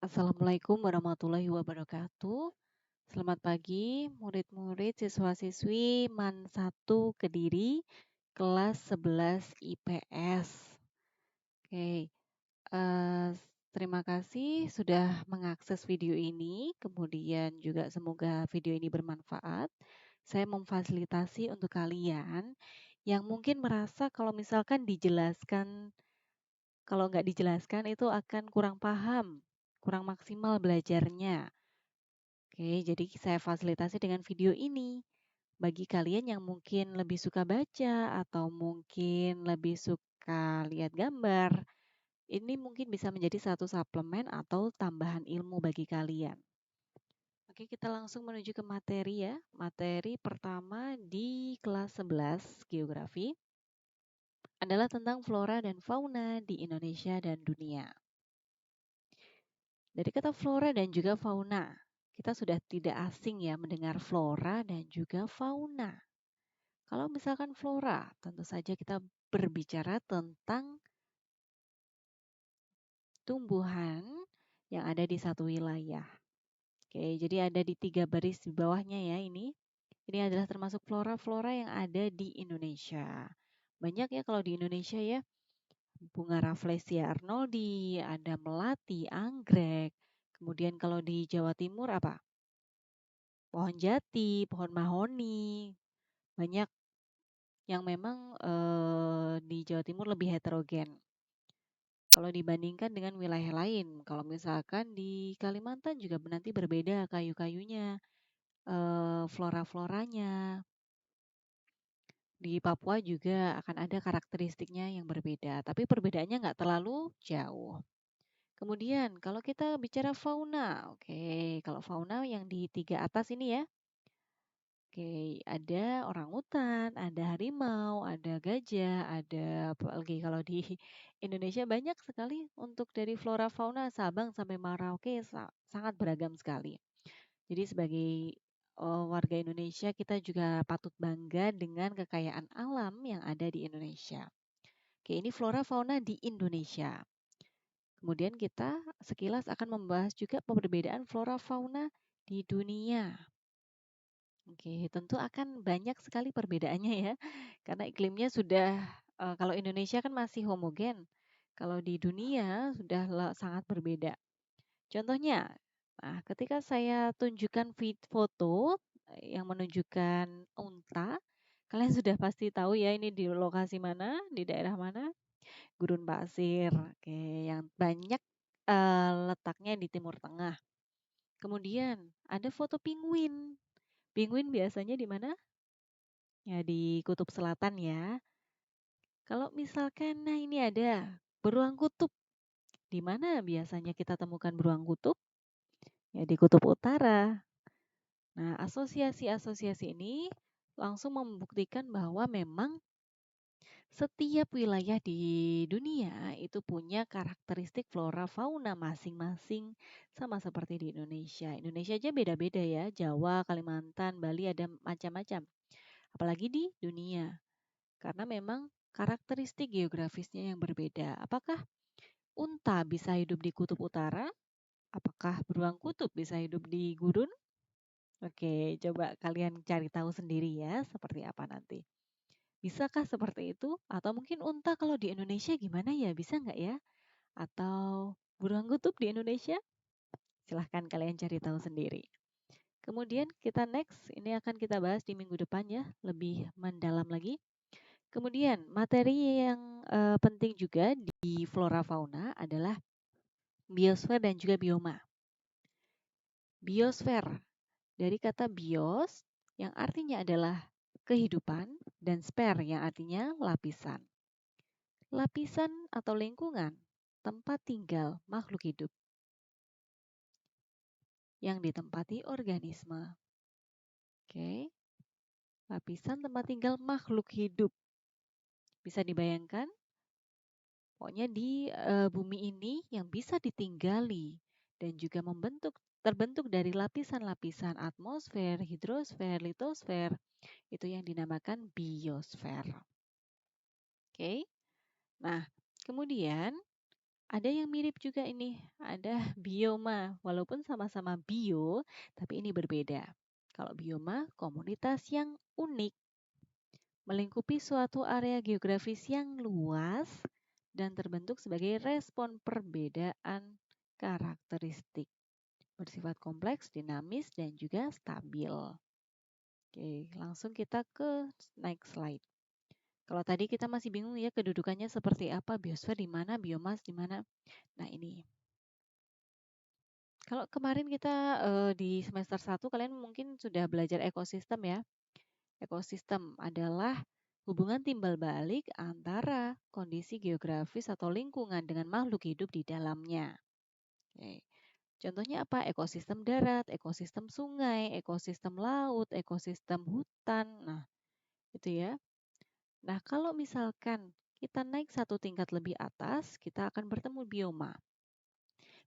Assalamualaikum warahmatullahi wabarakatuh. Selamat pagi, murid-murid siswa-siswi MAN 1 Kediri, kelas 11 IPS. Oke, terima kasih sudah mengakses video ini, kemudian juga semoga video ini bermanfaat. Saya memfasilitasi untuk kalian yang mungkin merasa kalau misalkan kalau nggak dijelaskan itu akan kurang paham, kurang maksimal belajarnya. Oke, jadi saya fasilitasi dengan video ini. Bagi kalian yang mungkin lebih suka baca atau mungkin lebih suka lihat gambar, ini mungkin bisa menjadi satu suplemen atau tambahan ilmu bagi kalian. Oke, kita langsung menuju ke materi ya. Materi pertama di kelas 11 Geografi adalah tentang flora dan fauna di Indonesia dan dunia. Dari kata flora dan juga fauna, kita sudah tidak asing ya mendengar flora dan juga fauna. Kalau misalkan flora, tentu saja kita berbicara tentang tumbuhan yang ada di satu wilayah. Oke, jadi ada di 3 baris di bawahnya ya ini. Ini adalah termasuk flora-flora yang ada di Indonesia. Banyak ya kalau di Indonesia ya, bunga Rafflesia arnoldi, ada melati, anggrek. Kemudian kalau di Jawa Timur apa? Pohon jati, pohon mahoni. Banyak yang memang di Jawa Timur lebih heterogen. Kalau dibandingkan dengan wilayah lain, kalau misalkan di Kalimantan juga nanti berbeda kayu-kayunya, flora-floranya. Di Papua juga akan ada karakteristiknya yang berbeda, tapi perbedaannya nggak terlalu jauh. Kemudian kalau kita bicara fauna, oke, kalau fauna yang di 3 atas ini ya, oke, ada orangutan, ada harimau, ada gajah, ada apalagi kalau di Indonesia banyak sekali untuk dari flora fauna Sabang sampai Merauke sangat beragam sekali. Jadi sebagai warga Indonesia kita juga patut bangga dengan kekayaan alam yang ada di Indonesia. Oke, ini flora fauna di Indonesia. Kemudian kita sekilas akan membahas juga perbedaan flora fauna di dunia. Oke, tentu akan banyak sekali perbedaannya ya, karena iklimnya sudah, kalau Indonesia kan masih homogen, kalau di dunia sudah sangat berbeda. Contohnya, nah ketika saya tunjukkan foto yang menunjukkan unta, kalian sudah pasti tahu ya ini di lokasi mana, di daerah mana, Gurun Pasir, oke, yang banyak letaknya di Timur Tengah. Kemudian ada foto penguin. Penguin biasanya di mana? Ya, di kutub selatan ya. Kalau misalkan, nah ini ada beruang kutub. Di mana biasanya kita temukan beruang kutub? Ya, di kutub utara. Nah, asosiasi-asosiasi ini langsung membuktikan bahwa memang setiap wilayah di dunia itu punya karakteristik flora fauna masing-masing sama seperti di Indonesia. Indonesia aja beda-beda ya, Jawa, Kalimantan, Bali ada macam-macam. Apalagi di dunia. Karena memang karakteristik geografisnya yang berbeda. Apakah unta bisa hidup di kutub utara? Apakah beruang kutub bisa hidup di gurun? Oke, coba kalian cari tahu sendiri ya, seperti apa nanti. Bisakah seperti itu? Atau mungkin unta kalau di Indonesia gimana ya? Bisa nggak ya? Atau beruang kutub di Indonesia? Silahkan kalian cari tahu sendiri. Kemudian kita next, ini akan kita bahas di minggu depan ya, lebih mendalam lagi. Kemudian materi yang penting juga di flora fauna adalah biosfer dan juga bioma. Biosfer dari kata bios yang artinya adalah kehidupan dan sfer yang artinya lapisan. Lapisan atau lingkungan tempat tinggal makhluk hidup yang ditempati organisme. Oke, lapisan tempat tinggal makhluk hidup. Bisa dibayangkan? Pokoknya di bumi ini yang bisa ditinggali dan juga terbentuk dari lapisan-lapisan atmosfer, hidrosfer, litosfer, itu yang dinamakan biosfer. Oke. Nah, kemudian Ada yang mirip juga ini, ada bioma. Walaupun sama-sama bio, tapi ini berbeda. Kalau bioma, komunitas yang unik, melingkupi suatu area geografis yang luas dan terbentuk sebagai respon perbedaan karakteristik. Bersifat kompleks, dinamis, dan juga stabil. Oke, langsung kita ke next slide. Kalau tadi kita masih bingung ya kedudukannya seperti apa, biosfer di mana, biomas di mana. Nah, ini. Kalau kemarin kita di semester 1 kalian mungkin sudah belajar ekosistem ya. Ekosistem adalah hubungan timbal balik antara kondisi geografis atau lingkungan dengan makhluk hidup di dalamnya. Oke. Contohnya apa? Ekosistem darat, ekosistem sungai, ekosistem laut, ekosistem hutan. Nah, itu ya. Nah, kalau misalkan kita naik satu tingkat lebih atas, kita akan bertemu bioma.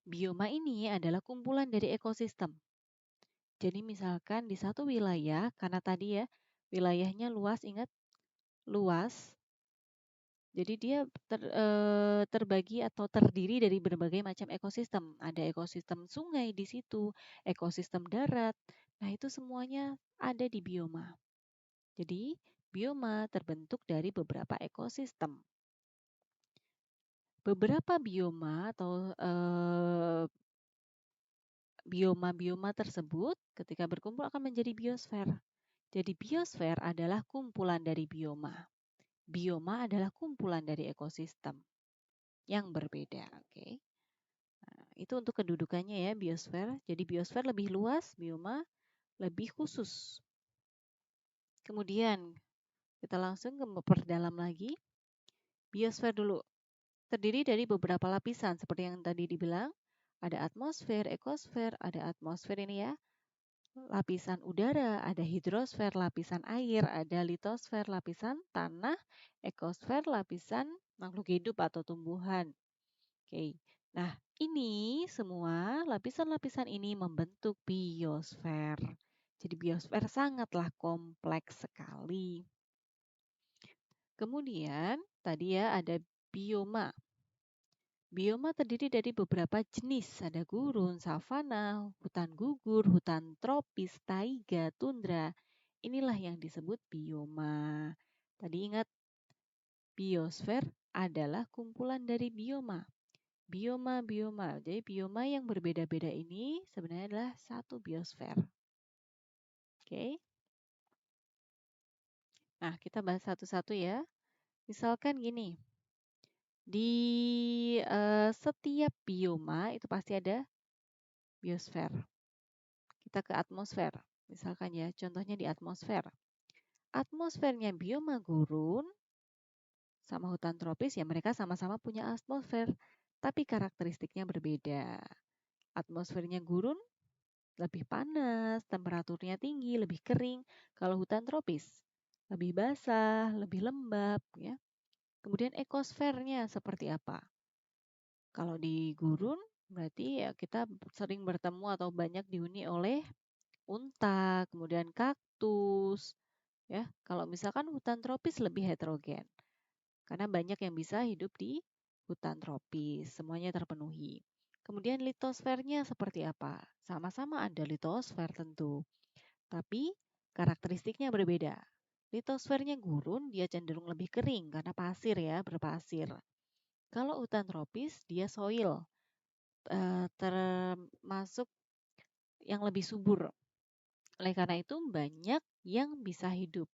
Bioma ini adalah kumpulan dari ekosistem. Jadi misalkan di satu wilayah, karena tadi ya, wilayahnya luas, ingat luas. Jadi dia terbagi atau terdiri dari berbagai macam ekosistem. Ada ekosistem sungai di situ, ekosistem darat. Nah, itu semuanya ada di bioma. Jadi, bioma terbentuk dari beberapa ekosistem. Beberapa bioma atau bioma-bioma tersebut ketika berkumpul akan menjadi biosfer. Jadi biosfer adalah kumpulan dari bioma. Bioma adalah kumpulan dari ekosistem yang berbeda. Oke. Nah, itu untuk kedudukannya ya biosfer. Jadi biosfer lebih luas, bioma lebih khusus. Kemudian kita langsung ke perdalam lagi. Biosfer dulu. Terdiri dari beberapa lapisan seperti yang tadi dibilang. Ada atmosfer, ekosfer, ada atmosfer ini ya. Lapisan udara, ada hidrosfer, lapisan air, ada litosfer, lapisan tanah, ekosfer, lapisan makhluk hidup atau tumbuhan. Oke. Nah, ini semua lapisan-lapisan ini membentuk biosfer. Jadi biosfer sangatlah kompleks sekali. Kemudian tadi ya ada bioma. Bioma terdiri dari beberapa jenis, ada gurun, savana, hutan gugur, hutan tropis, taiga, tundra. Inilah yang disebut bioma. Tadi ingat, biosfer adalah kumpulan dari bioma. Bioma-bioma. Jadi bioma yang berbeda-beda ini sebenarnya adalah satu biosfer. Oke. Nah, kita bahas satu-satu ya. Misalkan gini, di setiap bioma itu pasti ada biosfer. Kita ke atmosfer. Misalkan ya, contohnya di atmosfer. Atmosfernya bioma gurun sama hutan tropis ya mereka sama-sama punya atmosfer, tapi karakteristiknya berbeda. Atmosfernya gurun lebih panas, temperaturnya tinggi, lebih kering. Kalau hutan tropis lebih basah, lebih lembab ya. Kemudian ekosfernya seperti apa? Kalau di gurun berarti ya kita sering bertemu atau banyak dihuni oleh unta, kemudian kaktus ya. Kalau misalkan hutan tropis lebih heterogen. Karena banyak yang bisa hidup di hutan tropis, semuanya terpenuhi. Kemudian litosfernya seperti apa? Sama-sama ada litosfer tentu, tapi karakteristiknya berbeda. Litosfernya gurun, dia cenderung lebih kering karena pasir ya, berpasir. Kalau hutan tropis, dia soil, termasuk yang lebih subur. Oleh karena itu banyak yang bisa hidup.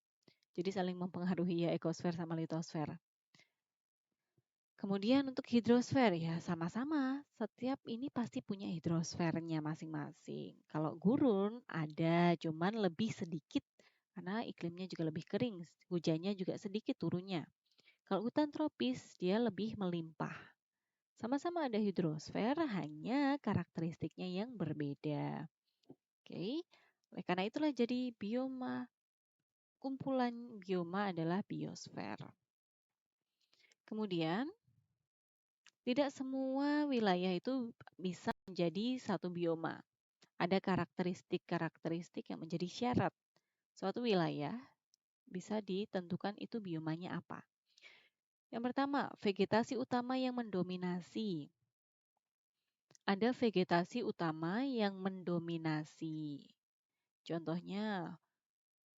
Jadi saling mempengaruhi ya ekosfer sama litosfer. Kemudian untuk hidrosfer ya sama-sama. Setiap ini pasti punya hidrosfernya masing-masing. Kalau gurun ada cuman lebih sedikit karena iklimnya juga lebih kering. Hujannya juga sedikit turunnya. Kalau hutan tropis dia lebih melimpah. Sama-sama ada hidrosfer hanya karakteristiknya yang berbeda. Oke. Oleh karena itulah jadi bioma kumpulan bioma adalah biosfer. Kemudian tidak semua wilayah itu bisa menjadi satu bioma. Ada karakteristik-karakteristik yang menjadi syarat suatu wilayah bisa ditentukan itu biomanya apa. Yang pertama, vegetasi utama yang mendominasi. Ada vegetasi utama yang mendominasi. Contohnya,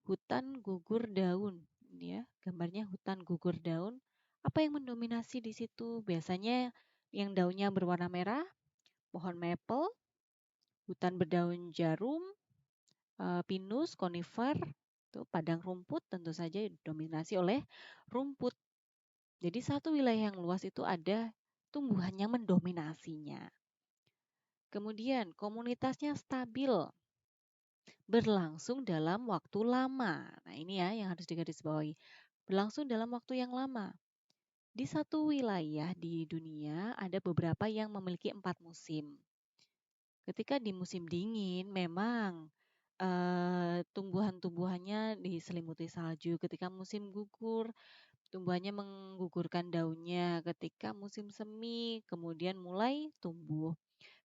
hutan gugur daun. Ini ya, gambarnya hutan gugur daun. Apa yang mendominasi di situ? Biasanya yang daunnya berwarna merah, pohon maple, hutan berdaun jarum, pinus, konifer, itu padang rumput tentu saja didominasi oleh rumput. Jadi satu wilayah yang luas itu ada tumbuhan yang mendominasinya. Kemudian komunitasnya stabil, berlangsung dalam waktu lama. Nah ini ya yang harus digarisbawahi. Berlangsung dalam waktu yang lama. Di satu wilayah di dunia ada beberapa yang memiliki 4 musim. Ketika di musim dingin memang tumbuhan-tumbuhannya diselimuti salju. Ketika musim gugur, tumbuhannya menggugurkan daunnya. Ketika musim semi, kemudian mulai tumbuh.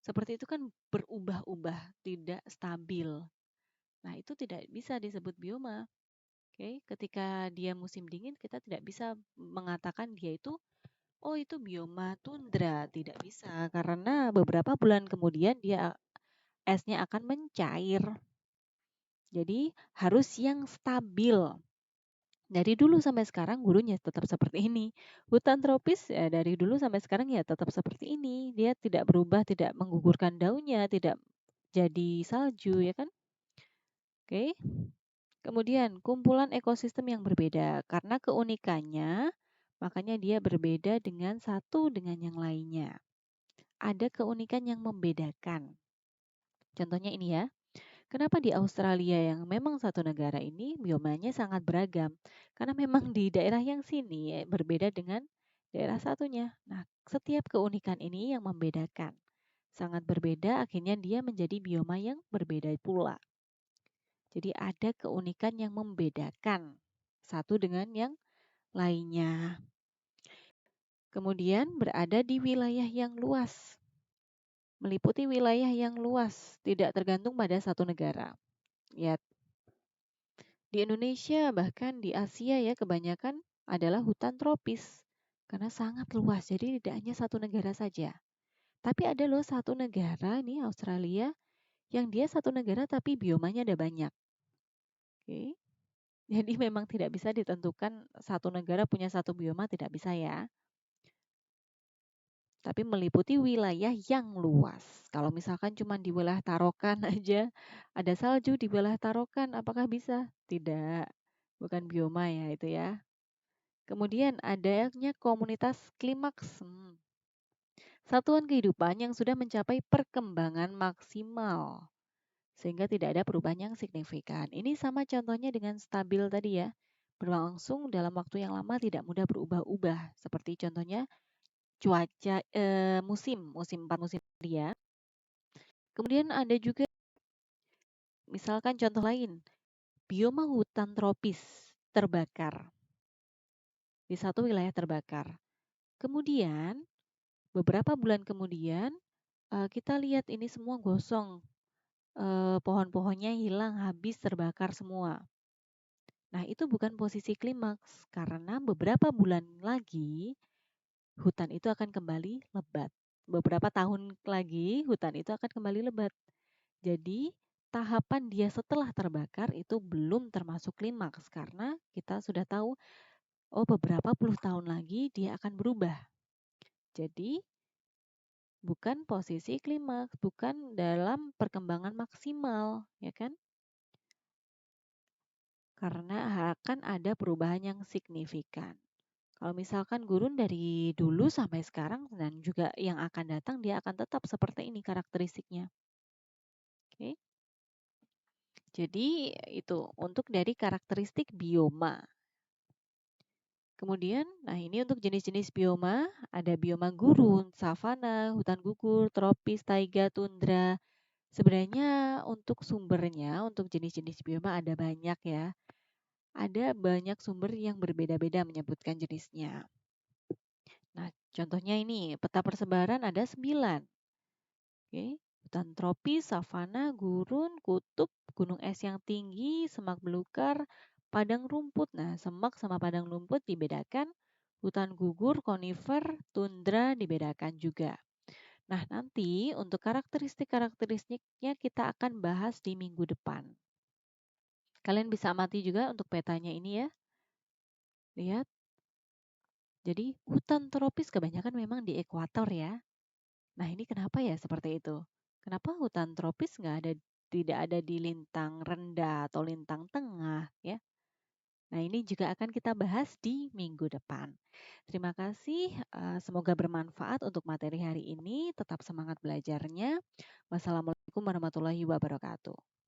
Seperti itu kan berubah-ubah, tidak stabil. Nah, itu tidak bisa disebut bioma. Oke, ketika dia musim dingin, kita tidak bisa mengatakan dia itu, oh itu bioma tundra. Tidak bisa, karena beberapa bulan kemudian dia esnya akan mencair. Jadi harus yang stabil. Dari dulu sampai sekarang gurunya tetap seperti ini. Hutan tropis ya, dari dulu sampai sekarang ya tetap seperti ini. Dia tidak berubah, tidak menggugurkan daunnya, tidak jadi salju ya kan? Oke. Kemudian kumpulan ekosistem yang berbeda karena keunikannya, makanya dia berbeda dengan satu dengan yang lainnya. Ada keunikan yang membedakan. Contohnya ini ya. Kenapa di Australia yang memang satu negara ini biomanya sangat beragam? Karena memang di daerah yang sini berbeda dengan daerah satunya. Nah, setiap keunikan ini yang membedakan. Sangat berbeda, akhirnya dia menjadi bioma yang berbeda pula. Jadi ada keunikan yang membedakan satu dengan yang lainnya. Kemudian berada di wilayah yang luas. Meliputi wilayah yang luas, tidak tergantung pada satu negara. Ya, di Indonesia bahkan di Asia ya kebanyakan adalah hutan tropis karena sangat luas. Jadi tidak hanya satu negara saja. Tapi ada loh satu negara ini Australia yang dia satu negara tapi biomanya ada banyak. Oke. Jadi memang tidak bisa ditentukan satu negara punya satu bioma tidak bisa ya. Tapi meliputi wilayah yang luas. Kalau misalkan cuma di wilayah Tarokan aja ada salju di wilayah Tarokan, apakah bisa? Tidak. Bukan bioma ya itu ya. Kemudian adanya komunitas klimaks. Satuan kehidupan yang sudah mencapai perkembangan maksimal. Sehingga tidak ada perubahan yang signifikan. Ini sama contohnya dengan stabil tadi ya. Berlangsung dalam waktu yang lama tidak mudah berubah-ubah. Seperti contohnya cuaca musim 4 musim tadi ya. Kemudian ada juga misalkan contoh lain, bioma hutan tropis terbakar. Di satu wilayah terbakar. Kemudian beberapa bulan kemudian kita lihat ini semua gosong, pohon-pohonnya hilang, habis terbakar semua. Nah, itu bukan posisi klimaks karena beberapa bulan lagi hutan itu akan kembali lebat. Beberapa tahun lagi hutan itu akan kembali lebat. Jadi, tahapan dia setelah terbakar itu belum termasuk klimaks karena kita sudah tahu oh beberapa puluh tahun lagi dia akan berubah. Jadi, bukan posisi klimaks, bukan dalam perkembangan maksimal, ya kan? Karena akan ada perubahan yang signifikan. Kalau misalkan gurun dari dulu sampai sekarang dan juga yang akan datang, dia akan tetap seperti ini karakteristiknya. Oke. Jadi itu untuk dari karakteristik bioma. Kemudian, nah ini untuk jenis-jenis bioma, ada bioma gurun, savana, hutan gugur, tropis, taiga, tundra. Sebenarnya untuk sumbernya, untuk jenis-jenis bioma ada banyak ya. Ada banyak sumber yang berbeda-beda menyebutkan jenisnya. Nah, contohnya ini, peta persebaran ada 9. Oke, hutan tropis, savana, gurun, kutub, gunung es yang tinggi, semak belukar, padang rumput. Nah, semak sama padang rumput dibedakan. Hutan gugur, konifer, tundra dibedakan juga. Nah, nanti untuk karakteristiknya kita akan bahas di minggu depan. Kalian bisa amati juga untuk petanya ini ya. Lihat. Jadi hutan tropis kebanyakan memang di ekuator ya. Nah, ini kenapa ya seperti itu? Kenapa hutan tropis tidak ada di lintang rendah atau lintang tengah ya? Nah, ini juga akan kita bahas di minggu depan. Terima kasih, semoga bermanfaat untuk materi hari ini. Tetap semangat belajarnya. Wassalamualaikum warahmatullahi wabarakatuh.